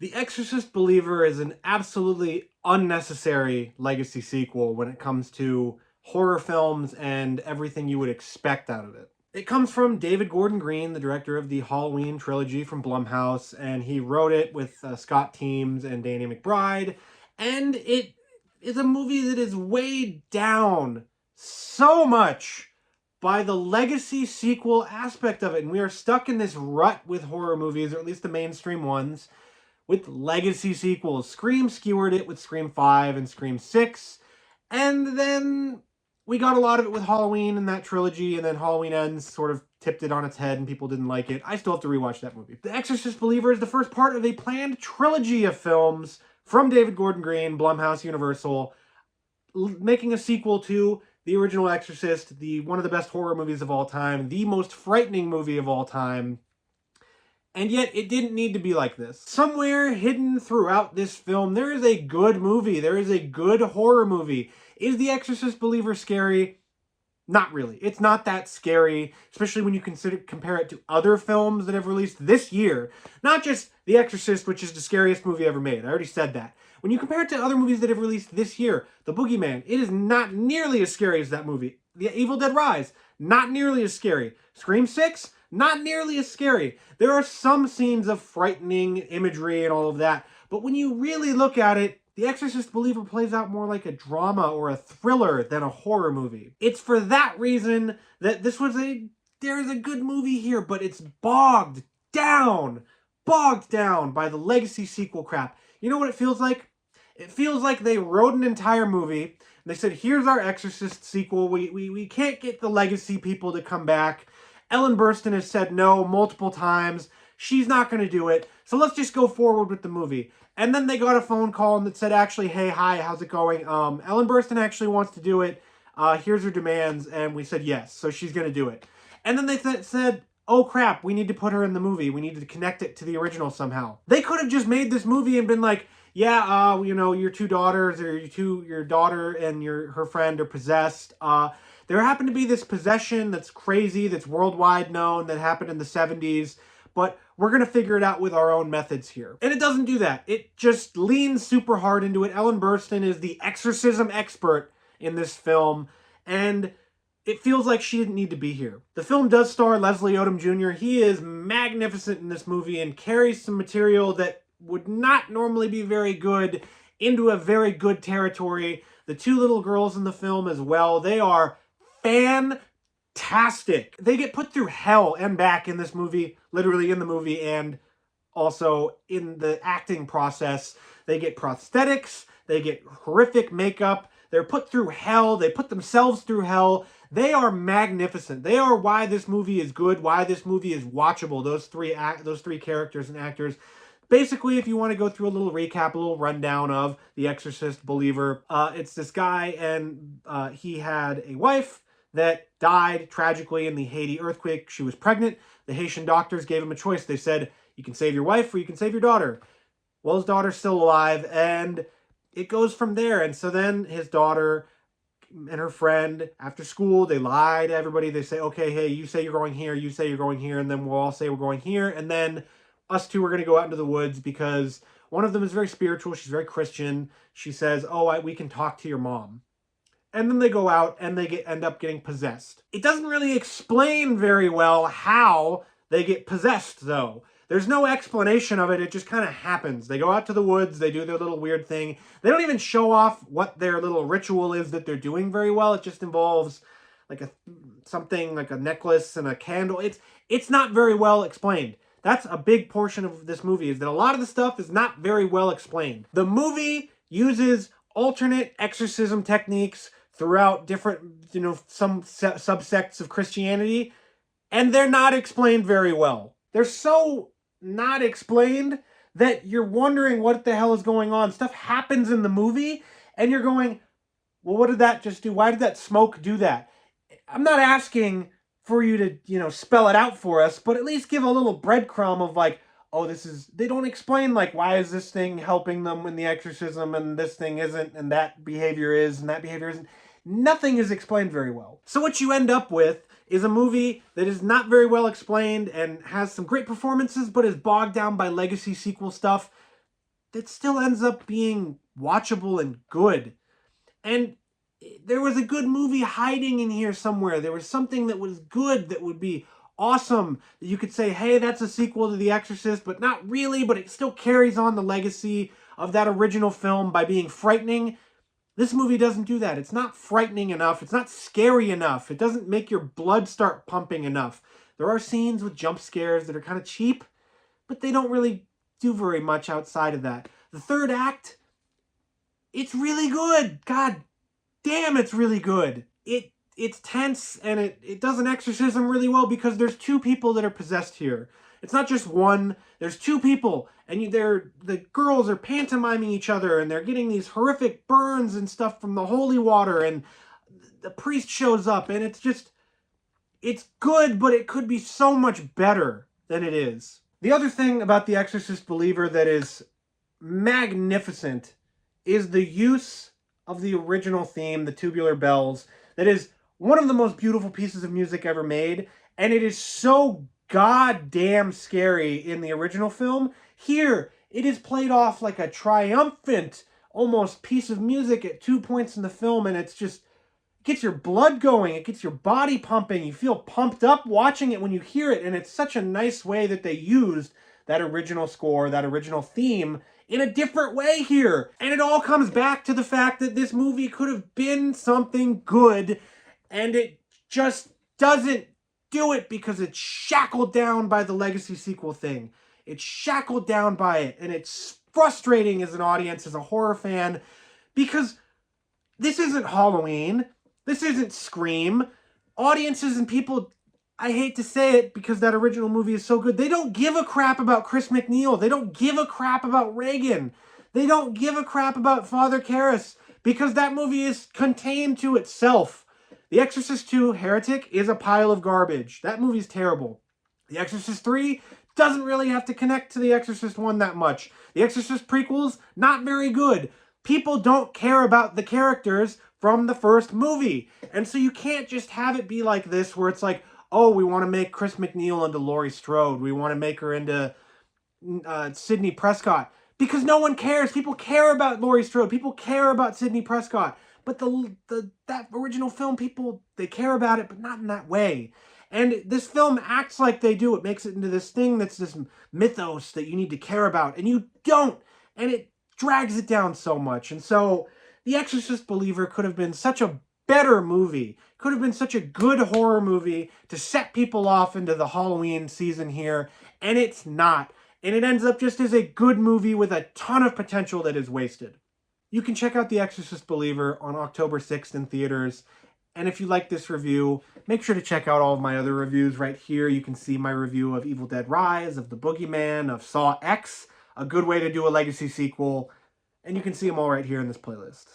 The Exorcist Believer is an absolutely unnecessary legacy sequel when it comes to horror films and everything you would expect out of it. It comes from David Gordon Green, the director of the Halloween trilogy from Blumhouse, and he wrote it with Scott Teems and Danny McBride, and it is a movie that is weighed down so much by the legacy sequel aspect of it, and we are stuck in this rut with horror movies, or at least the mainstream ones, with legacy sequels. Scream skewered it with Scream 5 and Scream 6, and then we got a lot of it with Halloween and that trilogy, and then Halloween Ends sort of tipped it on its head and people didn't like it. I still have to rewatch that movie. The Exorcist Believer is the first part of a planned trilogy of films from David Gordon Green, Blumhouse, Universal, making a sequel to the original Exorcist, one of the best horror movies of all time, the most frightening movie of all time. And yet, it didn't need to be like this. Somewhere hidden throughout this film, there is a good movie. There is a good horror movie. Is The Exorcist Believer scary? Not really. It's not that scary, especially when you compare it to other films that have released this year. Not just The Exorcist, which is the scariest movie ever made. I already said that. When you compare it to other movies that have released this year, The Boogeyman, it is not nearly as scary as that movie. The Evil Dead Rise, not nearly as scary. Scream 6, not nearly as scary. There are some scenes of frightening imagery and all of that, but when you really look at it, The Exorcist Believer plays out more like a drama or a thriller than a horror movie. It's for that reason that there is a good movie here, but it's bogged down by the legacy sequel crap. You know what it feels like? It feels like they wrote an entire movie, and they said, here's our Exorcist sequel. We can't get the legacy people to come back. Ellen Burstyn has said no multiple times. She's not going to do it. So let's just go forward with the movie. And then they got a phone call that said, actually, hey, hi, how's it going? Ellen Burstyn actually wants to do it. Here's her demands. And we said yes. So she's going to do it. And then they said, oh, crap, we need to put her in the movie. We need to connect it to the original somehow. They could have just made this movie and been like, yeah, your two daughters, or your daughter and her friend are possessed. There happened to be this possession that's crazy, that's worldwide known, that happened in the 70s, but we're going to figure it out with our own methods here. And it doesn't do that. It just leans super hard into it. Ellen Burstyn is the exorcism expert in this film, and it feels like she didn't need to be here. The film does star Leslie Odom Jr. He is magnificent in this movie and carries some material that would not normally be very good into a very good territory. The two little girls in the film as well, they are fantastic. They get put through hell and back in this movie, literally in the movie and also in the acting process. They get prosthetics, they get horrific makeup, they're put through hell, they put themselves through hell. They are magnificent. They are why this movie is good, why this movie is watchable, those three characters and actors. Basically, if you want to go through a little recap, a little rundown of The Exorcist Believer, it's this guy, and he had a wife that died tragically in the Haiti earthquake. She was pregnant. The Haitian doctors gave him a choice. They said, you can save your wife or you can save your daughter. Well, his daughter's still alive, and it goes from there. And so then his daughter and her friend, after school, they lie to everybody. They say, okay, hey, you say you're going here, you say you're going here, and then we'll all say we're going here. And then us two are going to go out into the woods because one of them is very spiritual. She's very Christian. She says, oh, we can talk to your mom. And then they go out and they end up getting possessed. It doesn't really explain very well how they get possessed, though. There's no explanation of it. It just kind of happens. They go out to the woods. They do their little weird thing. They don't even show off what their little ritual is that they're doing very well. It just involves like something like a necklace and a candle. It's not very well explained. That's a big portion of this movie, is that a lot of the stuff is not very well explained. The movie uses alternate exorcism techniques throughout different, some subsects of Christianity, and they're not explained very well. They're so not explained that you're wondering what the hell is going on. Stuff happens in the movie, and you're going, well, what did that just do? Why did that smoke do that? I'm not asking for you to, spell it out for us, but at least give a little breadcrumb of like, oh, they don't explain like, why is this thing helping them in the exorcism and this thing isn't, and that behavior is, and that behavior isn't. Nothing is explained very well. So what you end up with is a movie that is not very well explained and has some great performances, but is bogged down by legacy sequel stuff. that still ends up being watchable and good. And there was a good movie hiding in here somewhere. There was something that was good that would be awesome. You could say, hey, that's a sequel to The Exorcist, but not really, but it still carries on the legacy of that original film by being frightening. This movie doesn't do that. It's not frightening enough. It's not scary enough. It doesn't make your blood start pumping enough. There are scenes with jump scares that are kind of cheap, but they don't really do very much outside of that. The third act, it's really good. God damn, it's really good. It's tense, and it does an exorcism really well because there's two people that are possessed here. It's not just one. There's two people, and the girls are pantomiming each other, and they're getting these horrific burns and stuff from the holy water, and the priest shows up, and it's good, but it could be so much better than it is. The other thing about The Exorcist Believer that is magnificent is the use of the original theme, the Tubular Bells, that is one of the most beautiful pieces of music ever made, and it is so goddamn scary in the original film. Here, it is played off like a triumphant, almost piece of music at 2 points in the film, and it gets your blood going, it gets your body pumping, you feel pumped up watching it when you hear it, and it's such a nice way that they used that original score, that original theme, in a different way here. And it all comes back to the fact that this movie could have been something good, and it just doesn't do it because it's shackled down by the legacy sequel thing. It's shackled down by it, and it's frustrating as an audience, as a horror fan, because this isn't Halloween. This isn't Scream. Audiences and people, I hate to say it because that original movie is so good, they don't give a crap about Chris McNeil. They don't give a crap about Reagan. They don't give a crap about Father Karras because that movie is contained to itself. The Exorcist 2 Heretic is a pile of garbage. That movie's terrible. The Exorcist 3 doesn't really have to connect to The Exorcist 1 that much. The Exorcist prequels, not very good. People don't care about the characters from the first movie. And so you can't just have it be like this where it's like, oh, we want to make Chris McNeil into Laurie Strode. We want to make her into Sidney Prescott. Because no one cares. People care about Laurie Strode. People care about Sidney Prescott. But that original film, people, they care about it, but not in that way. And this film acts like they do. It makes it into this thing that's this mythos that you need to care about. And you don't. And it drags it down so much. And so The Exorcist Believer could have been such a better movie. Could have been such a good horror movie to set people off into the Halloween season here. And it's not. And it ends up just as a good movie with a ton of potential that is wasted. You can check out The Exorcist Believer on October 6th in theaters. And if you like this review, make sure to check out all of my other reviews right here. You can see my review of Evil Dead Rise, of The Boogeyman, of Saw X, a good way to do a legacy sequel. And you can see them all right here in this playlist.